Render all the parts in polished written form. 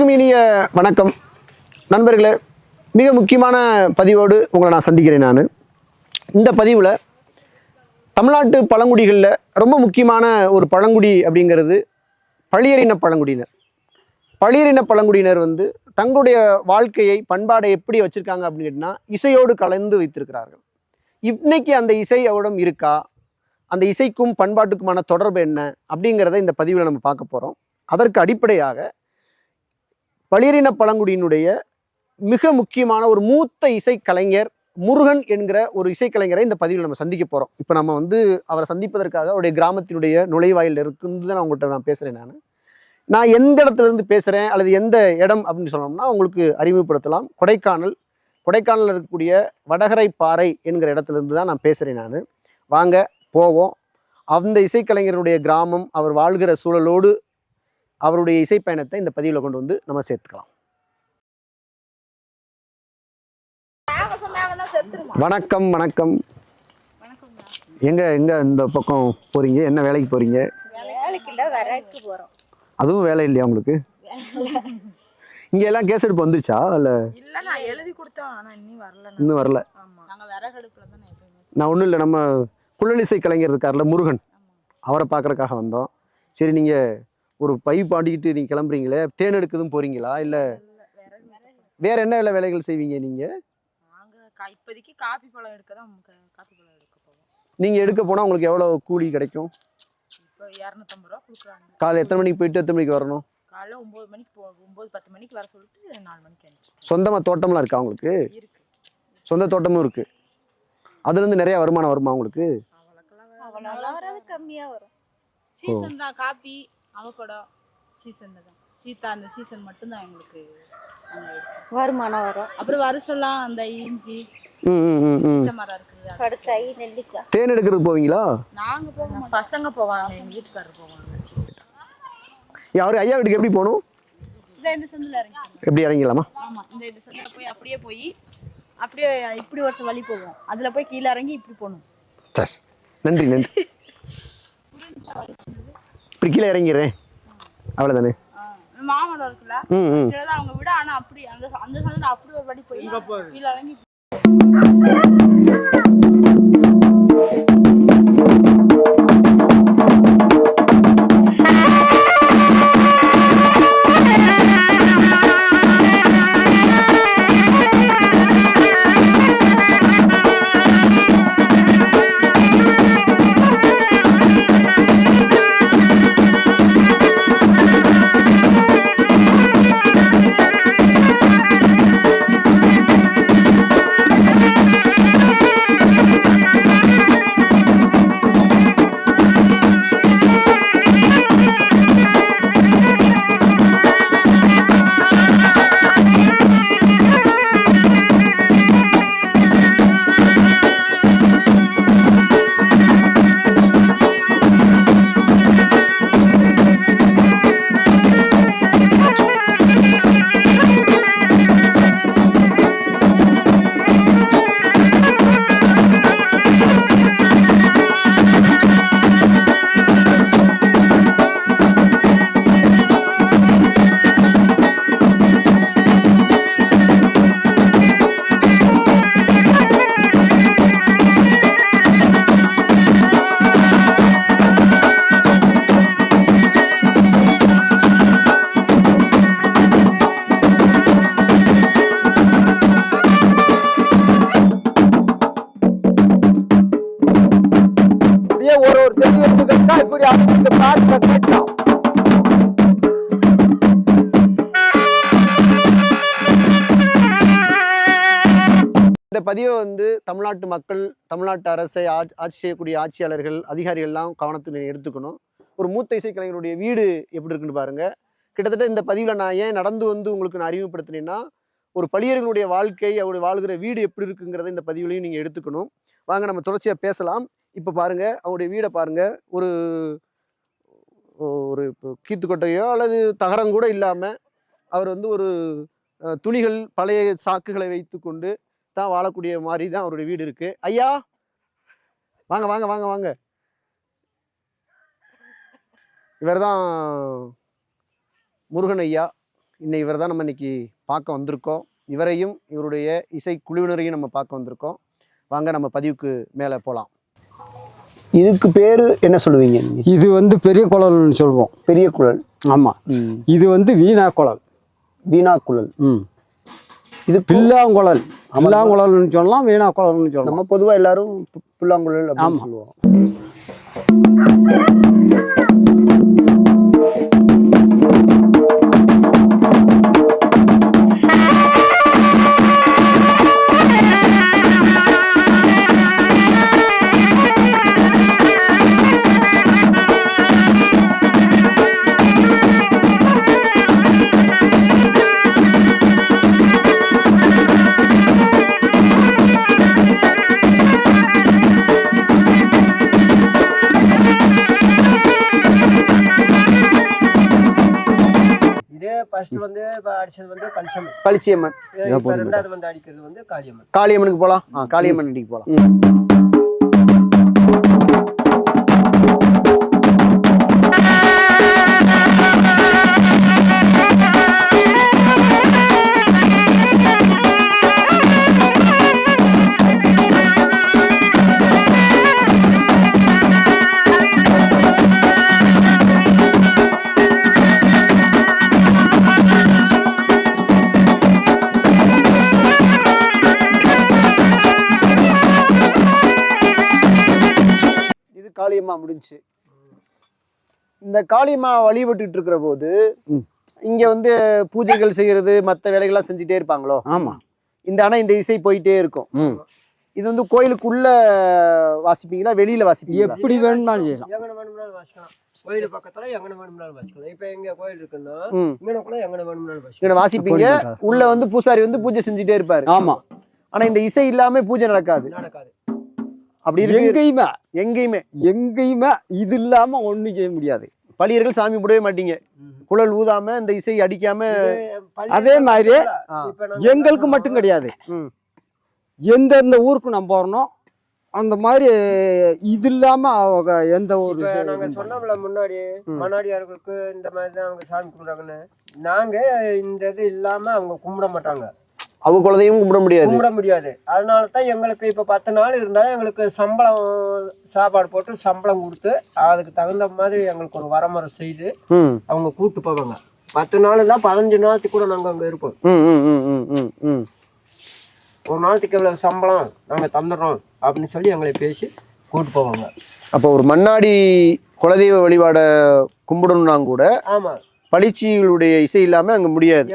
அனைவருக்கும் இனிய வணக்கம் நண்பர்களே. மிக முக்கியமான பதிவோடு உங்களை நான் சந்திக்கிறேன். நான் இந்த பதிவில் தமிழ்நாட்டு பழங்குடிகளில் ரொம்ப முக்கியமான ஒரு பழங்குடி அப்படிங்கிறது பழியரின பழங்குடியினர். பழியரின பழங்குடியினர் தங்களுடைய வாழ்க்கையை பண்பாடை எப்படி வச்சுருக்காங்க அப்படின்னு கேட்டிங்கன்னா இசையோடு கலந்து வைத்திருக்கிறார்கள். இன்னைக்கு அந்த இசை அவரிடம் இருக்கா, அந்த இசைக்கும் பண்பாட்டுக்குமான தொடர்பு என்ன அப்படிங்கிறத இந்த பதிவில் நம்ம பார்க்க போகிறோம். அதற்கு அடிப்படையாக பழியரின பழங்குடியினுடைய மிக முக்கியமான ஒரு மூத்த இசைக்கலைஞர் முருகன் என்கிற ஒரு இசைக்கலைஞரை இந்த பதிவில் நம்ம சந்திக்க போகிறோம். இப்போ நம்ம அவரை சந்திப்பதற்காக அவருடைய கிராமத்தினுடைய நுழைவாயில் இருந்து தான் நான் பேசுகிறேன். நான் எந்த இடத்துல இருந்து பேசுகிறேன் அல்லது எந்த இடம் அப்படின்னு சொன்னோம்னா உங்களுக்கு அறிமுகப்படுத்தலாம். கொடைக்கானல் இருக்கக்கூடிய வடகரை பாறை என்கிற இடத்துல இருந்து தான் நான் பேசுகிறேன். வாங்க போவோம். அந்த இசைக்கலைஞருடைய கிராமம், அவர் வாழ்கிற சூழலோடு அவருடைய இசை பயணத்தை இந்த பதிவில் கொண்டு நம்ம சேர்த்துக்கலாம். வணக்கம். வணக்கம். எங்க இந்த பக்கம் போறீங்க? என்ன வேலைக்கு போறீங்க? அதுவும் வேலை இல்லையா உங்களுக்கு? இங்க எல்லாம் கேஸ் எடுப்பு வந்துச்சா? இன்னும் வரல. நான் ஒன்றும் இல்லை, நம்ம குழலிசை கலைஞர் இருக்கார்ல முருகன், அவரை பார்க்கறதுக்காக வந்தோம். சரி, நீங்க ஒரு பை பாடிக்கிட்டு நீங்க கிளம்புறீங்களே, தேன் எடுக்குதும் போறீங்களா இல்ல வேற என்ன வேலைகள் செய்வீங்க நீங்க? இப்போதைக்கு காபி பழம் எடுக்க போவோம். நீங்க எடுக்க போனா உங்களுக்கு எவ்வளவு கூலி கிடைக்கும்? இப்போ 250 ரூபா கொடுக்குறாங்க. காலை எத்தனை மணிக்கு போயிட்டு எத்தனை மணிக்கு வரணும்? காலைல 9 மணிக்கு 9-10 மணிக்கு வர சொல்லிட்டு 4 மணிக்கு வந்துச்சு. சொந்தமா தோட்டம்லாம் இருக்கா உங்களுக்கு? இருக்கு, சொந்த தோட்டமும் இருக்கு. அதுல இருந்து நிறைய வருமானம் வருமா உங்களுக்கு? அவ்வளவு கம்மியா வரும். சீசன் தான், காபி அவகோடா சீசன் தான். சீதா அந்த சீசன் மட்டும்தான் எங்களுக்கு வருமானம் வரும். அப்புறம் வருஷம்லாம் அந்த இஞ்சி மரம் இருக்குது, கடுக்காய், நெல்லிக்காய். தேன் எடுக்கிறது போவீங்களா? நாங்க போவோம், பசங்க போவாங்க, எங்க வீட்டுக்காரர் போவாங்க. யாரு ஐயா வீட்டுக்கு எப்படி போகணும்? இந்த சந்தில இறங்கி எப்படி இறங்கிடலாமா? ஆமா, இந்த சந்தில போய் அப்படியே இப்படி வருஷம் வழி போவோம். அதுல போய் கீழே இறங்கி இப்படி போகணும். நன்றி. இப்படி கீழே இறங்கிறேன், அவ்வளவுதானே. மாமரம் இருக்குல்ல, அவங்க விட ஆனா அப்படி அந்த சந்தில அப்படி ஒரு வழி போய் கீழே இறங்கி இந்த பதிவை தமிழ்நாட்டு மக்கள், தமிழ்நாட்டு அரசை ஆட்சி செய்யக்கூடிய ஆட்சியாளர்கள், அதிகாரிகள்லாம் கவனத்தில் எடுத்துக்கணும். ஒரு மூத்த இசைக்கலைஞருடைய வீடு எப்படி இருக்குன்னு பாருங்க. கிட்டத்தட்ட இந்த பதிவில் நான் ஏன் நடந்து உங்களுக்கு நான் அறிமுகப்படுத்தினேன்னா, ஒரு பழியர்களுடைய வாழ்க்கை, அவருடைய வாழ்கிற வீடு எப்படி இருக்குங்கிறத இந்த பதிவுலையும் நீங்கள் எடுத்துக்கணும். வாங்க நம்ம தொடர்ச்சியாக பேசலாம். இப்போ பாருங்க, அவருடைய வீடை பாருங்க. ஒரு ஒரு கீத்துக்கொட்டையோ அல்லது தகரம் கூட இல்லாமல் அவர் ஒரு துணிகள், பழைய சாக்குகளை வைத்து கொண்டு தான் வாழக்கூடிய மாதிரி தான் அவருடைய வீடு இருக்கு. ஐயா வாங்க வாங்க வாங்க வாங்க. இவர் தான் முருகன் ஐயா. இன்னும் இவர் தான் நம்ம இன்னைக்கு பார்க்க வந்திருக்கோம். இவரையும் இவருடைய இசை குழுவினரையும் நம்ம பார்க்க வந்திருக்கோம். வாங்க நம்ம பதிவுக்கு மேலே போகலாம். இதுக்கு பேர் என்ன சொல்லுவீங்க? இது வந்து பெரிய குழல்னு சொல்லுவோம். பெரிய குழல். ஆமாம். இது வந்து வீணா குழல். வீணா குழல். இது பில்லாங்குழல். பில்லாங்குழல்னு சொல்லலாம், வீணா குழல்னு சொல்லலாம். நம்ம பொதுவாக எல்லாரும் புல்லாங்குழல் அப்படின்னு சொல்லுவோம். ஃபர்ஸ்ட் வந்து அடிச்சது வந்து பளிச்சியம்மன். ரெண்டாவது வந்து அடிக்கிறது வந்து காளியம்மன். காளியம்மனுக்கு போகலாம். காளியம்மன் அடிக்கு போகலாம். காளியம்மா முடிஞ்சு. இந்த காளியம்மா வழிபட்டு இருக்கிற போது இங்க வந்து பூஜைகள் செய்யறது மற்ற வேலைகள்லாம் செஞ்சுட்டே இருப்பாங்களோ? ஆமா. இந்த இசை போயிட்டே இருக்கும். இது வந்து கோயிலுக்குள்ள வாசிப்பீங்களா, வெளியில வாசிப்பீங்களா? எப்படி வேணும்னாலும் செய்யலாம். எங்கன வேணும்னாலும் வாசிக்கலாம். கோயில் பக்கத்துல எங்கன வேணும்னாலும் வாசிக்கலாம். இப்ப எங்க கோயில் இருக்குன்னா இங்கன கூட எங்கன வேணும்னாலும் வாசிக்கலாம். இங்க வாசிப்பீங்க. உள்ள வந்து பூசாரி வந்து பூஜை செஞ்சுட்டே இருப்பாரு. ஆமா. ஆனா இந்த இசை இல்லாம பூஜை நடக்காது. அப்படி எங்கேயுமே இது இல்லாம ஒண்ணும் செய்ய முடியாது. பள்ளியர்கள் சாமி போடவே மாட்டீங்க. குழல் ஊதாம இந்த இசை அடிக்காம. அதே மாதிரி எங்களுக்கு மட்டும் கிடையாது. எந்தெந்த ஊருக்கு நம்ம போறோம் அந்த மாதிரி இது இல்லாம அவங்க எந்த ஒரு நாங்க சொன்னோம்ல மன்னாடியார்களுக்கு இந்த மாதிரி தான் அவங்க சாமி கும்பிடுறாங்கன்னு. நாங்க இந்த இது இல்லாம அவங்க கும்பிட மாட்டாங்க. அவங்க குலதையும் கும்பிட முடியாது. அதனால தான் எங்களுக்கு இப்போ 10 நாள் இருந்தாலும் எங்களுக்கு சம்பளம் சாப்பாடு போட்டு சம்பளம் கொடுத்து அதுக்கு தகுந்த மாதிரி எங்களுக்கு ஒரு வரமுறை செய்து அவங்க கூட்டு போவாங்க. 10 நாள் இல்லை 15 நாளைக்கு கூட நாங்கள் அங்கே இருப்போம். ஒரு நாளைக்கு எவ்வளோ சம்பளம் நாங்கள் தந்துடுறோம் அப்படின்னு சொல்லி எங்களை பேசி கூட்டு போவாங்க. அப்போ ஒரு மன்னாடி குலதெய்வ வழிபாட கும்பிடணும்னா கூட ஆமாம் பளிச்சிகளுடைய இசை இல்லாம அங்க முடியாது.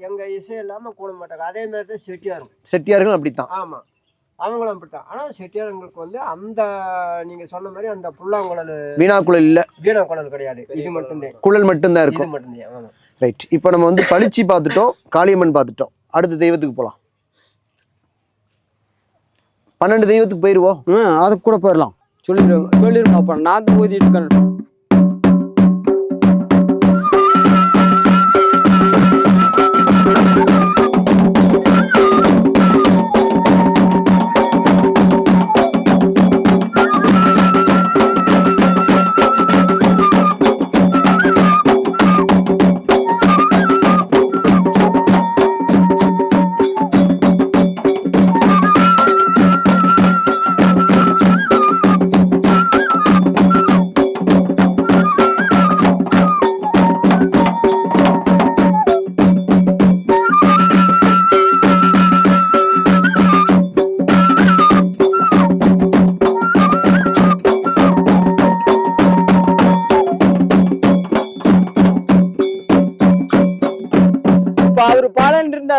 எங்க இசை இல்லாம கூட மாட்டாங்க. அதே மாதிரி தான் செட்டியார்கள் அப்படித்தான். ஆமா, அவங்களும் அப்படித்தான். ஆனா செட்டியார்களுக்கு வந்து அந்த நீங்க சொன்ன மாதிரி அந்த புல்லாங்குழல் வீணாக்குழல் இல்ல. வீணாக்குழல் கிடையாது. இது மட்டும்தான், குழல் மட்டும்தான் இருக்கும். மட்டும்தான். ரைட். இப்போ நம்ம வந்து பளிச்சி பார்த்துட்டோம், காளியம்மன் பார்த்துட்டோம். அடுத்த தெய்வத்துக்கு போகலாம். 12 தெய்வத்துக்கு போயிடுவோம். அதுக்கு கூட போயிடலாம். சொல்லிடுவோம். நான் தான் ஊதிட்டு இருக்கேன். அவரு பாலன் இருந்தார்.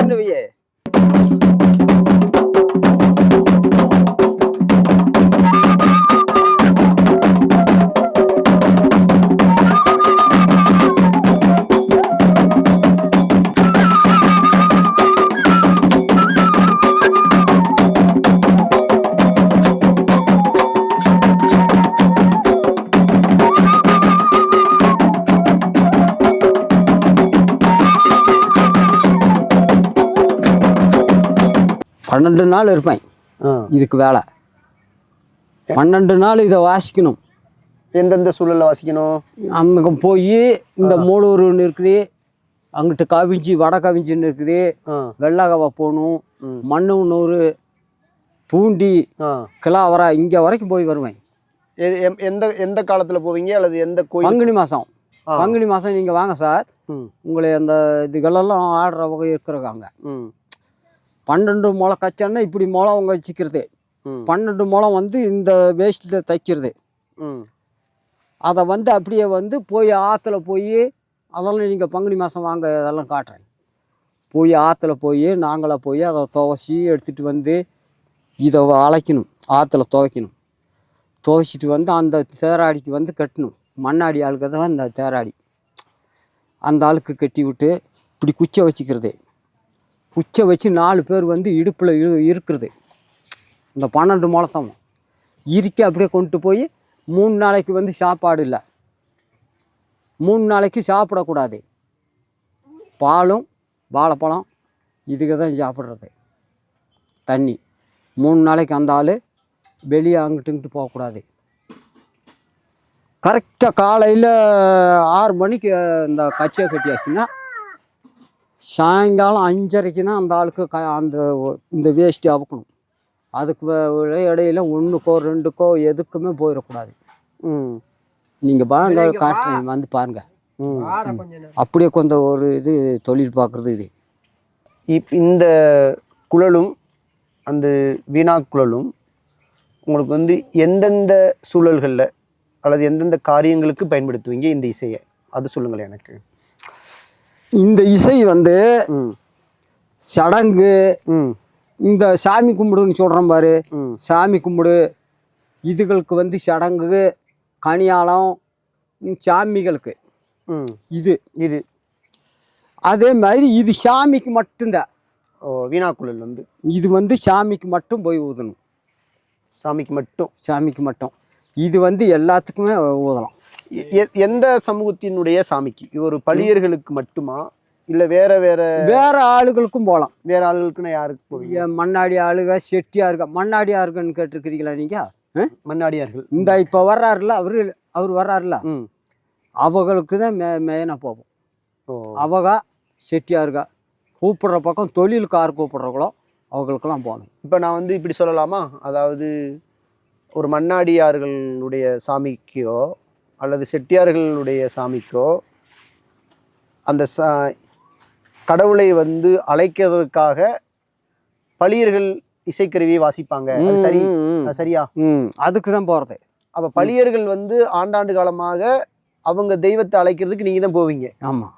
பன்னெண்டு நாள் இருப்பேன் இதுக்கு வேலை. 12 நாள் இதை வாசிக்கணும். எந்தெந்த சூழல்ல வாசிக்கணும்? அங்கே போய் இந்த மூலூர் ஒன்று இருக்குது, அங்கிட்டு கவிஞ்சி வட கவிஞ்சின்னு இருக்குது, வெள்ளகவை போகணும், மண்ணூர், பூண்டி, கிளாவரா இங்கே வரைக்கும் போய் வருவேன். எந்த எந்த காலத்தில் போவீங்க அல்லது எந்த கோயில்? பங்குனி மாதம். பங்குனி மாதம் நீங்கள் வாங்க சார், உங்களை அந்த இதுகளெல்லாம் ஆடுறவங்க இருக்கிறாங்க. 12 முளம் கச்சான்னா இப்படி முளம் அவங்க வச்சுக்கிறது, 12 முளம் வந்து இந்த வேஸ்ட்டில் தைக்கிறது. அதை வந்து அப்படியே வந்து போய் ஆற்றுல போய், அதெல்லாம் நீங்கள் பங்குனி மாதம் வாங்க, அதெல்லாம் காட்டுறேன். போய் ஆற்றுல போய் நாங்களாக போய் அதை துவச்சி எடுத்துகிட்டு வந்து இதை அழைக்கணும், ஆற்றுல துவைக்கணும். துவைச்சிட்டு வந்து அந்த தேராடிக்கு வந்து கட்டணும். மண்ணாடி ஆளுக்கு தான் இந்த தேராடி. அந்த ஆளுக்கு கட்டி விட்டு இப்படி குச்சை வச்சுக்கிறது. குச்சை வச்சு 4 பேர் வந்து இடுப்பில் இருக்கிறது. இந்த 12 முளத்தம் இறுக்கி அப்படியே கொண்டு போய் 3 நாளைக்கு வந்து சாப்பாடு இல்லை, 3 நாளைக்கு சாப்பிடக்கூடாது. பாலும் வாழைப்பழம் இதுக்கு தான் சாப்பிட்றது. தண்ணி 3 நாளைக்கு அந்த ஆள் வெளியே அங்கிட்டு போகக்கூடாது. கரெக்டாக காலையில் 6 மணிக்கு இந்த கச்சையை கட்டியாச்சுன்னா சாயங்காலம் 5:30க்கு தான் அந்த ஆளுக்கு அந்த இந்த வேஸ்ட்டு அவுக்கணும். அதுக்கு இடையில 1க்கோ 2க்கோ எதுக்குமே போயிடக்கூடாது. நீங்கள் பாருங்க, காட்டுறேன் வந்து பாருங்கள். அப்படியே கொஞ்சம் ஒரு இது தொழில் பார்க்குறது இது. இந்த குழலும் அந்த வீணா குழலும் உங்களுக்கு வந்து எந்தெந்த சூழல்களில் அல்லது எந்தெந்த காரியங்களுக்கு பயன்படுத்துவீங்க இந்த இசையை, அது சொல்லுங்களேன் எனக்கு. இந்த இசை வந்து சடங்கு, இந்த சாமி கும்பிடுன்னு சொல்கிறோம் பாரு, சாமி கும்பிடு இதுகளுக்கு வந்து சடங்கு, கனியாளம், சாமிகளுக்கு இது இது அதே மாதிரி இது சாமிக்கு மட்டும்தான். வீணாக்குழல் வந்து இது வந்து சாமிக்கு மட்டும் போய் ஊதணும். சாமிக்கு மட்டும் இது வந்து எல்லாத்துக்குமே ஊதலாம். எந்த சமூகத்தினுடைய சாமிக்கு? இது ஒரு பழியர்களுக்கு மட்டுமா இல்லை வேற ஆளுகளுக்கும் போகலாம்? வேற ஆளுகளுக்குன்னா யாருக்கு போவீங்க? மண்ணாடி ஆளுக, செட்டியாருங்க. மண்ணாடியாருங்கன்னு கேட்டிருக்கிறீங்களா நீங்கள்? மண்ணாடியார்கள் இந்த இப்போ வர்றாருல, அவர் வர்றாருல, அவங்களுக்கு தான் மெயினாக போவோம். அவங்க செட்டியாருங்க கூப்பிட்ற பக்கம் தொழிலுக்கார் கூப்பிட்றவங்களோ அவங்களுக்கெல்லாம் போகணும். இப்போ நான் வந்து இப்படி சொல்லலாமா, அதாவது ஒரு மண்ணாடியார்களுடைய சாமிக்கோ அல்லது செட்டியார்களுடைய சாமிக்கோ அந்த கடவுளை வந்து அழைக்கிறதுக்காக பழியர்கள் இசைக்கருவியை வாசிப்பாங்க. அது சரி, சரியா? அதுக்கு தான் போகிறது. அப்போ பழியர்கள் வந்து ஆண்டாண்டு காலமாக அவங்க தெய்வத்தை அழைக்கிறதுக்கு நீங்கள் தான் போவீங்க. ஆமாம்,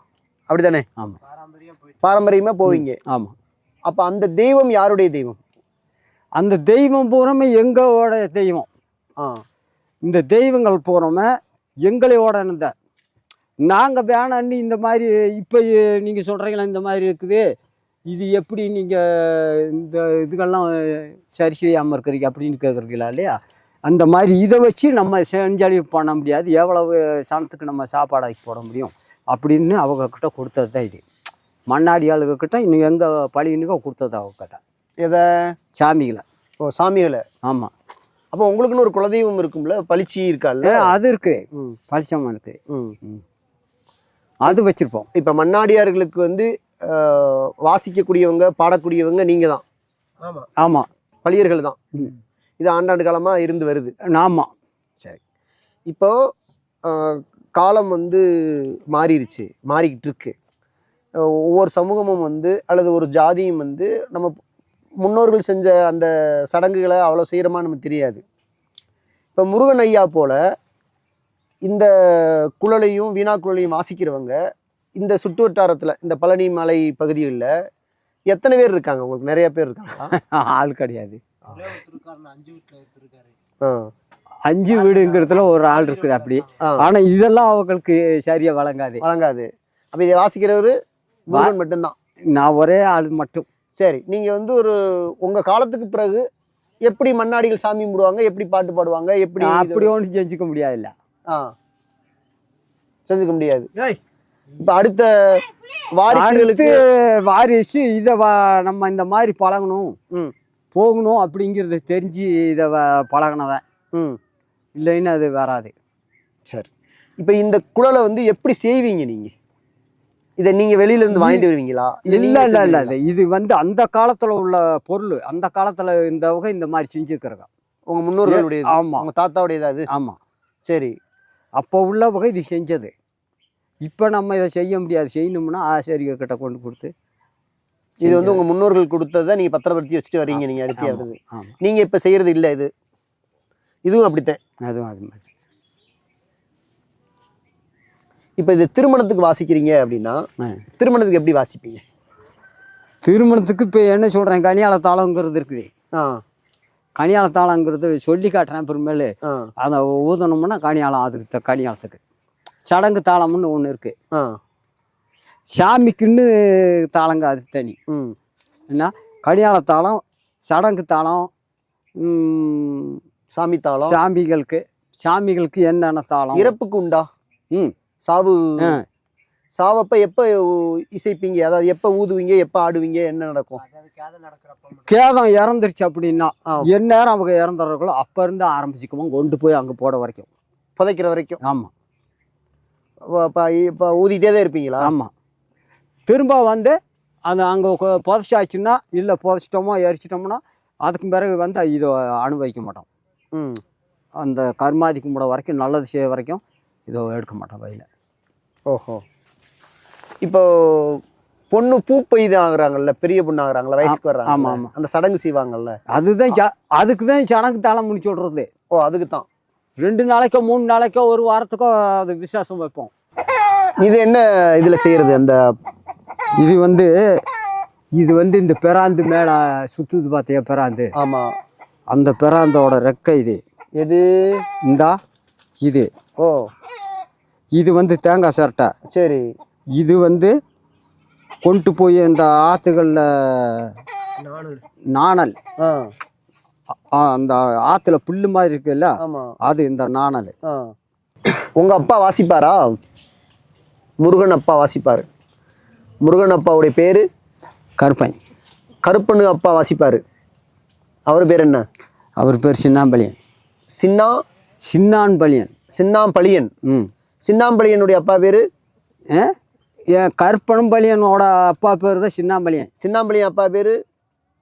அப்படித்தானே? ஆமாம், பாரம்பரியமாக போவீங்க. ஆமாம். அப்போ அந்த தெய்வம் யாருடைய தெய்வம்? அந்த தெய்வம் பூராமே எங்களோட தெய்வம். இந்த தெய்வங்கள் பூராமே எங்களோட தான். நாங்கள் வேணான்னு இந்த மாதிரி இப்போ நீங்கள் சொல்கிறீங்களா இந்த மாதிரி இருக்குது, இது எப்படி நீங்கள் இந்த இதுக்கெல்லாம் சரி செய்யாமல் இருக்கிறீங்க அப்படின்னு கேட்குறீங்களா இல்லையா? அந்த மாதிரி இதை வச்சு நம்ம செஞ்சாலி பண்ண முடியாது. எவ்வளவு சனத்துக்கு நம்ம சாப்பாடாக்கி போட முடியும் அப்படின்னு அவங்கக்கிட்ட கொடுத்தது தான் இது. மண்ணாடி ஆளுகிட்ட இன்னும் எங்கள் பழினுக்கோ கொடுத்தது அவங்கக்கிட்ட. எதை? சாமிகளை. சாமிகளை. ஆமாம். அப்போ உங்களுக்குன்னு ஒரு குலதெய்வம் இருக்கும்ல, பளிச்சி இருக்கால்ல? அது இருக்குது, பளிச்சமாக இருக்குது, அது வச்சுருப்போம். இப்போ மண்ணாடியார்களுக்கு வந்து வாசிக்கக்கூடியவங்க, பாடக்கூடியவங்க நீங்கள் தான். ஆமாம், ஆமாம், பழியர்கள் தான். இது ஆண்டாண்டு காலமாக இருந்து வருது. ஆமாம். சரி, இப்போ காலம் வந்து மாறிக்கிட்டு இருக்கு. ஒவ்வொரு சமூகமும் வந்து அல்லது ஒரு ஜாதியும் வந்து நம்ம முன்னோர்கள் செஞ்ச அந்த சடங்குகளை அவ்வளோ செய்கிறோமா நமக்கு தெரியாது. இப்போ முருகன் ஐயா போல் இந்த குழலையும் வீணா குழலையும் வாசிக்கிறவங்க இந்த சுற்று வட்டாரத்தில், இந்த பழனி மலை பகுதிகளில் எத்தனை பேர் இருக்காங்க? உங்களுக்கு நிறைய பேர் இருக்காங்களா? ஆள் கிடையாது. 5 வீடுங்கிறதுல ஒரு ஆள் இருக்குது அப்படி. ஆனால் இதெல்லாம் அவங்களுக்கு சரியாக வழங்காது. அப்போ இதை வாசிக்கிறவர் முருகன் மட்டும்தான். நான் ஒரே ஆள் மட்டும். சரி, நீங்கள் வந்து உங்கள் காலத்துக்கு பிறகு எப்படி மண்ணாடிகள் சாமி கும்பிடுவாங்க, எப்படி பாட்டு பாடுவாங்க, எப்படி? அப்படி ஒன்றும் செஞ்சுக்க முடியாதுல்ல. செஞ்சுக்க முடியாது. இப்போ அடுத்த வாரிசு இதை நம்ம இந்த மாதிரி பழகணும், போகணும் அப்படிங்கிறத தெரிஞ்சு இதை பழகினதான். இல்லைன்னு அது வராது. சரி, இப்போ இந்த குழலை வந்து எப்படி செய்வீங்க நீங்கள்? இதை நீங்க வெளியில இருந்து வாங்கிட்டு வருவீங்களா? இல்ல இது வந்து அந்த காலத்துல உள்ள பொருள். அந்த காலத்துல இந்த வகை இந்த மாதிரி செஞ்சுருக்கிறோம். உங்க முன்னோர்களுடைய? ஆமா. உங்க தாத்தாவுடையது அது? ஆமா. சரி. அப்போ உள்ள வகை இது செஞ்சது. இப்போ நம்ம இதை செய்ய முடியாது. செய்யணும்னா ஆசிரியர் கிட்ட கொண்டு கொடுத்து. இது வந்து உங்க முன்னோர்கள் கொடுத்ததை நீங்க பத்திரப்படுத்தி வச்சுட்டு வரீங்க நீங்க அடுத்து. நீங்க இப்ப செய்யறது இல்லை இது? இதுவும் அப்படித்தான். அதுவும் அது மாதிரி. இப்போ இது திருமணத்துக்கு வாசிக்கிறீங்க அப்படின்னா திருமணத்துக்கு எப்படி வாசிப்பீங்க? திருமணத்துக்கு இப்போ என்ன சொல்கிறேன், கனியாள தாளங்கிறது இருக்குது. கனியாள தாளங்கிறது சொல்லி காட்டுறேன். அப்புறமேலு அதை ஊதணும்னா கனியாளம், அதுக்கு கனியாளத்துக்கு சடங்கு தாளம்னு ஒன்று இருக்குது. சாமிக்குன்னு தாளங்க அது தனி. என்ன கனியாள தாளம், சடங்கு தாளம், சாமி தாளம். சாமிகளுக்கு என்னென்ன தாளம்? இறப்புக்கு உண்டா? சாவு சாவப்ப எப்ப இசைப்பீங்க? அதாவது எப்ப ஊதுவீங்க, எப்ப ஆடுவீங்க, என்ன நடக்கும்? கேதம் இறந்துருச்சு அப்படின்னா என்ன நேரம் அவங்க இறந்துடுறாங்களோ அப்ப இருந்து ஆரம்பிச்சுக்குவோம், கொண்டு போய் அங்க போட வரைக்கும், புதைக்கிற வரைக்கும். ஆமா. இப்போ ஊதிட்டே தான் இருப்பீங்களா? ஆமா. திரும்ப வந்து அது அங்கே புதைச்சாச்சுன்னா இல்லை புதைச்சிட்டோமோ எரிச்சிட்டோம்னா அதுக்கு பிறகு வந்து இதை அனுபவிக்க மாட்டோம். அந்த கர்மாதி கும்பிட வரைக்கும், நல்லது செய்ய வரைக்கும் இதை எடுக்க மாட்டோம் கையில். ஓஹோ. இப்போ பொண்ணு பூ பெய்து ஆகுறாங்கல்ல, பெரிய பொண்ணு ஆகுறாங்கல்ல, வயசுக்கு வர்றாங்க. ஆமாம் ஆமாம். அந்த சடங்கு செய்வாங்கல்ல, அதுதான் அதுக்கு தான் சடங்கு தாளம் முடிச்சு விடுறது. ஓ, அதுக்கு தான் 2 நாளைக்கோ 3 நாளைக்கோ 1 வாரத்துக்கோ அது விசேஷம் வைப்போம். இது என்ன இதுல செய்யறது? அந்த இது வந்து இந்த பெராந்து மேலே சுற்றுது பார்த்தியா, பெராந்து. ஆமாம். அந்த பெராந்தோட ரெக்கை இது. எது? இந்தா இது. ஓ, இது வந்து தேங்காய் சரட்டை. சரி. இது வந்து கொண்டு போய் இந்த ஆற்றுகளில் நாணல், அந்த ஆற்றுல புல்லு மாதிரி இருக்குல்ல, அது இந்த நாணல். உங்கள் அப்பா வாசிப்பாரா? முருகன் அப்பா வாசிப்பார். முருகன் அப்பாவுடைய பேர் கருப்பன். கருப்பனு அப்பா வாசிப்பார். அவர் பேர் என்ன? அவர் பேர் சின்னாம்பளியன். சின்னாம்பளியன். சின்னாம்பளியன். சின்னாம்பளியனுடைய அப்பா பேர்? என் கருப்பனும்பளியனோட அப்பா பேர் தான் சின்னாம்பளியன். சின்னாம்பளியன் அப்பா பேர்?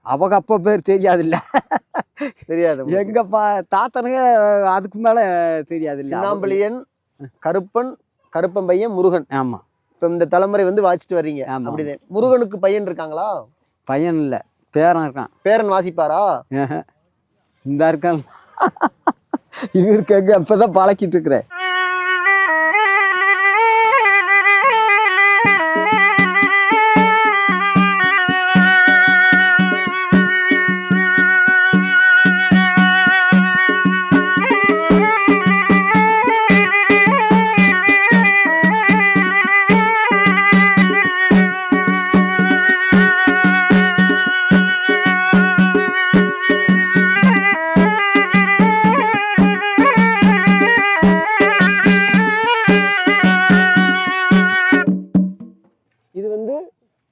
அவங்க அப்பா பேர் தெரியாதுல்ல. தெரியாது. எங்கப்பா தாத்தனுங்க அதுக்கு மேலே தெரியாது. சின்னாம்பளியன், கருப்பன் பையன் முருகன். ஆமாம். இப்போ இந்த தலைமுறை வந்து வாசிச்சுட்டு வர்றீங்க. அப்படிதான். முருகனுக்கு பையன் இருக்காங்களா? பையன் இல்லை, பேரன் இருக்கான். பேரன் வாசிப்பாரா? இந்த இருக்கான். இவருக்கு எங்க அப்பதான் பழக்கிட்டு இருக்கிறேன்.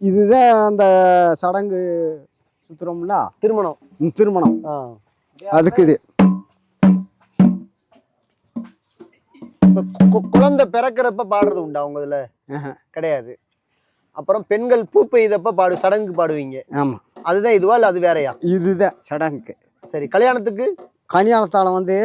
இதுதான் அந்த சடங்கு சுத்துறோம்ல, திருமணம் அதுக்கு இது. குழந்தை பிறக்கிறப்ப பாடுறது உண்டா உங்க இதுல? கிடையாது. அப்புறம் பெண்கள் பூ பெய்தப்ப சடங்கு பாடுவீங்க. ஆமா. அதுதான் இதுவா இல்ல அது வேறையா? இதுதான் சடங்குக்கு. சரி. கல்யாணத்துக்கு? கல்யாணத்தாளம் வந்து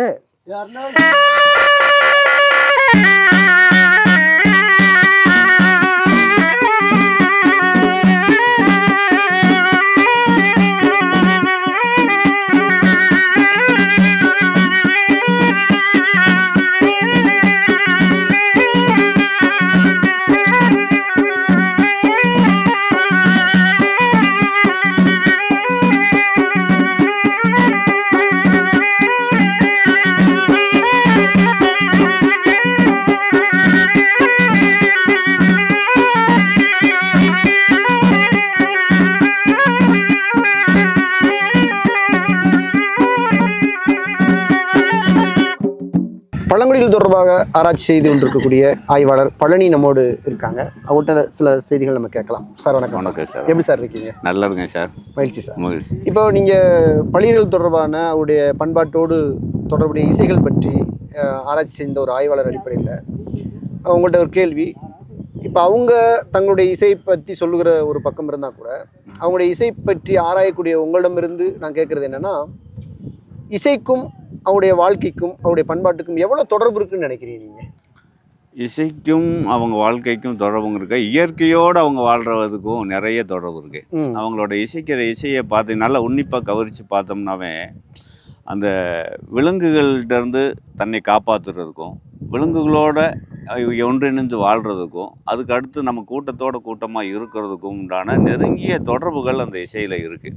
பழங்குடிகள் தொடர்பாக ஆராய்ச்சி செய்து கொண்டிருக்கக்கூடிய ஆய்வாளர் பழனி நம்மோடு இருக்காங்க. அவங்கள்ட்ட சில செய்திகள் நம்ம கேட்கலாம். சார் வணக்கம். வணக்கம் சார். எப்படி சார் இருக்கீங்க? நல்லா இருக்குங்க சார். மகிழ்ச்சி சார். மகிழ்ச்சி. இப்போ நீங்கள் பள்ளிகள் தொடர்பான அவருடைய பண்பாட்டோடு தொடர்புடைய இசைகள் பற்றி ஆராய்ச்சி செய்த ஒரு ஆய்வாளர் அடிப்படையில் உங்கள்கிட்ட ஒரு கேள்வி. இப்போ அவங்க தங்களுடைய இசை பற்றி சொல்லுகிற ஒரு பக்கம் இருந்தால் கூட அவங்களுடைய இசை பற்றி ஆராயக்கூடிய உங்களிடமிருந்து நான் கேட்குறது என்னென்னா, இசைக்கும் அவங்களுடைய வாழ்க்கைக்கும் அவங்களுடைய பண்பாட்டுக்கும் எவ்வளோ தொடர்பு இருக்குன்னு நினைக்கிறீங்க நீங்கள்? இசைக்கும் அவங்க வாழ்க்கைக்கும் தொடர்புங்க இருக்கு. இயற்கையோடு அவங்க வாழ்கிறதுக்கும் நிறைய தொடர்பு இருக்குது. அவங்களோட இசைக்கிற இசையை பார்த்து நல்லா உன்னிப்பாக கவனித்து பார்த்தோம்னாவே அந்த விலங்குகள்கிட்டருந்து தன்னை காப்பாற்றுறதுக்கும் விலங்குகளோட ஒன்றிணைந்து வாழ்கிறதுக்கும் அதுக்கு அடுத்து நம்ம கூட்டமாக இருக்கிறதுக்கும் உண்டான நெருங்கிய தொடர்புகள் அந்த இசையில் இருக்குது.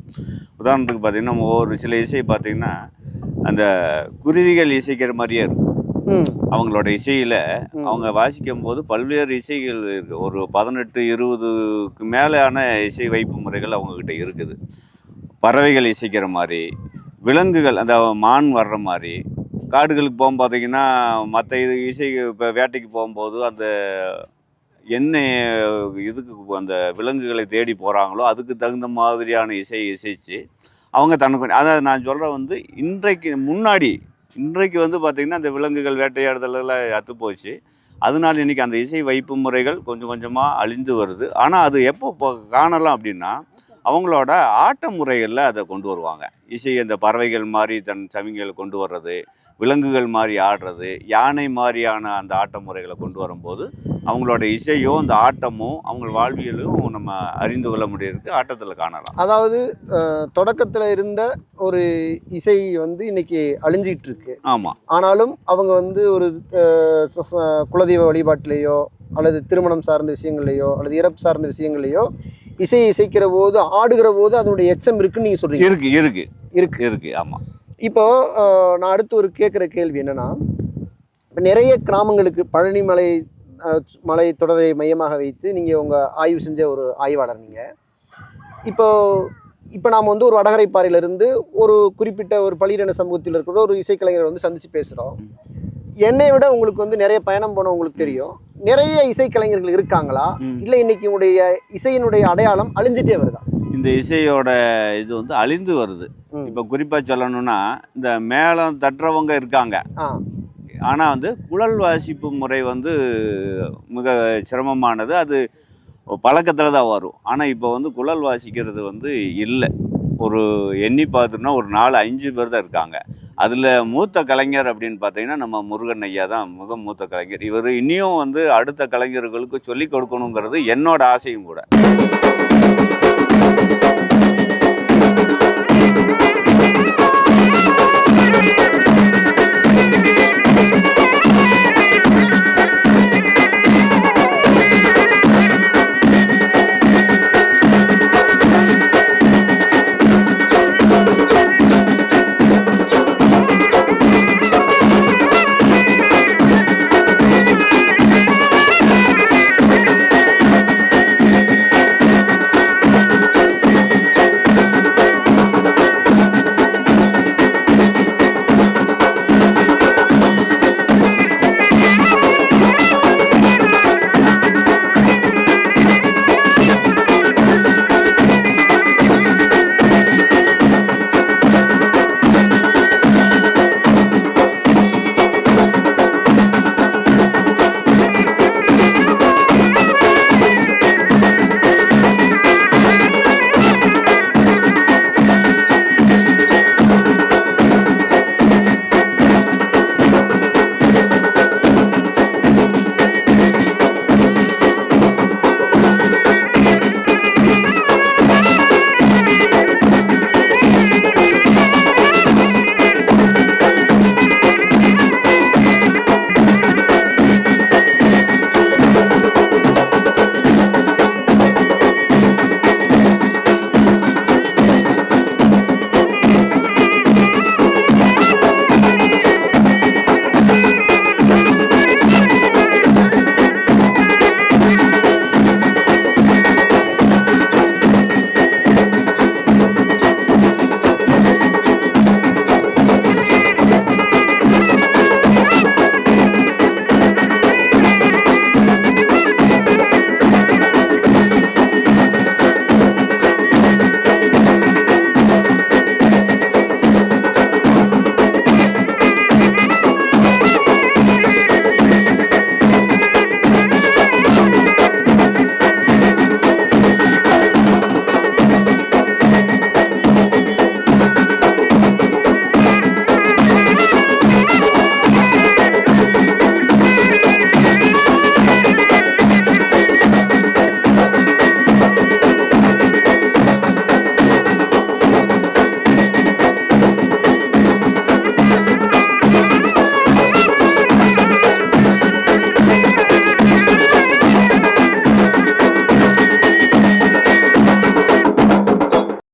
உதாரணத்துக்கு பார்த்திங்கன்னா ஒரு சில இசை பார்த்திங்கன்னா அந்த குருவிகள் இசைக்கிற மாதிரியே இருக்கும். அவங்களோட இசையில் அவங்க வாசிக்கும் போது பல்வேறு இசைகள் இருக்குது. ஒரு 18-20க்கு மேலான இசை வைப்பு முறைகள் அவங்கக்கிட்ட இருக்குது. பறவைகள் இசைக்கிற மாதிரி, விலங்குகள் அந்த மான் வர்ற மாதிரி, காடுகளுக்கு போகும் பார்த்தீங்கன்னா மற்ற இசை இப்போ வேட்டைக்கு போகும்போது அந்த என்ன இதுக்கு அந்த விலங்குகளை தேடி போகிறாங்களோ அதுக்கு தகுந்த மாதிரியான இசைச்சு அவங்க தனக்கு அதாவது நான் சொல்கிறேன் வந்து இன்றைக்கு வந்து பார்த்திங்கன்னா அந்த விலங்குகள் வேட்டையாடுதலெல்லாம் அத்துப்போச்சு. அதனால இன்றைக்கி அந்த இசை வைப்பு முறைகள் கொஞ்சம் கொஞ்சமாக அழிந்து வருது. ஆனால் அது எப்போ காணலாம் அப்படின்னா அவங்களோட ஆட்ட முறைகளில் அதை கொண்டு வருவாங்க. இசை அந்த பறவைகள் மாதிரி தன் சமிங்களை கொண்டு வர்றது, விலங்குகள் மாதிரி ஆடுறது, யானை மாதிரியான அந்த ஆட்ட முறைகளை கொண்டு வரும்போது அவங்களோட இசையோ அந்த ஆட்டமோ அவங்க வாழ்வியலும் நம்ம அறிந்து கொள்ள முடியறதுக்கு ஆட்டத்தில் காணலாம். அதாவது தொடக்கத்தில் இருந்த ஒரு இசை வந்து இன்னைக்கு அழிஞ்சிட்டு இருக்கு. ஆமாம். ஆனாலும் அவங்க வந்து ஒரு குலதெய்வ வழிபாட்டிலேயோ அல்லது திருமணம் சார்ந்த விஷயங்கள்லையோ அல்லது இறப்பு சார்ந்த விஷயங்கள்லையோ இசைக்கிற போது ஆடுகிற போது அதனுடைய எச்சம் இருக்குன்னு நீங்கள் சொல்கிறீங்க. இருக்கு. ஆமாம். இப்போ நான் அடுத்து ஒரு கேட்குற கேள்வி என்னென்னா, இப்போ நிறைய கிராமங்களுக்கு பழனி மலை தொடரை மையமாக வைத்து நீங்கள் உங்கள் ஆய்வு செஞ்ச ஒரு ஆய்வாளர் நீங்கள். இப்போ நாம் வந்து ஒரு வடகரை பாறையிலிருந்து ஒரு குறிப்பிட்ட ஒரு பள்ளியின சமூகத்தில் இருக்கிற ஒரு இசைக்கலைஞரை வந்து சந்தித்து பேசுகிறோம். என்னை விட உங்களுக்கு வந்து நிறைய பயணம் போன உங்களுக்கு தெரியும். நிறைய இசைக்கலைஞர்கள் இருக்காங்களா, இல்லை இன்னைக்கு உங்களுடைய இசையினுடைய அடையாளம் அழிஞ்சிட்டே வருதா? இந்த இசையோட இது வந்து அழிந்து வருது. இப்போ குறிப்பாக சொல்லணும்னா இந்த மேளம் தட்டுறவங்க இருக்காங்க. ஆனால் வந்து குழல் வாசிப்பு முறை வந்து மிக சிரமமானது. அது பழக்கத்தில் தான் வரும். ஆனால் இப்போ வந்து குழல் வாசிக்கிறது வந்து இல்லை. ஒரு எண்ணி பார்த்தோம்னா ஒரு 4-5 பேர் தான் இருக்காங்க. அதில் மூத்த கலைஞர் அப்படின்னு பார்த்தீங்கன்னா நம்ம முருகன் ஐயா தான் மிக மூத்த கலைஞர். இவர் இனியும் வந்து அடுத்த கலைஞர்களுக்கு சொல்லிக் கொடுக்கணுங்கிறது என்னோட ஆசையும் கூட.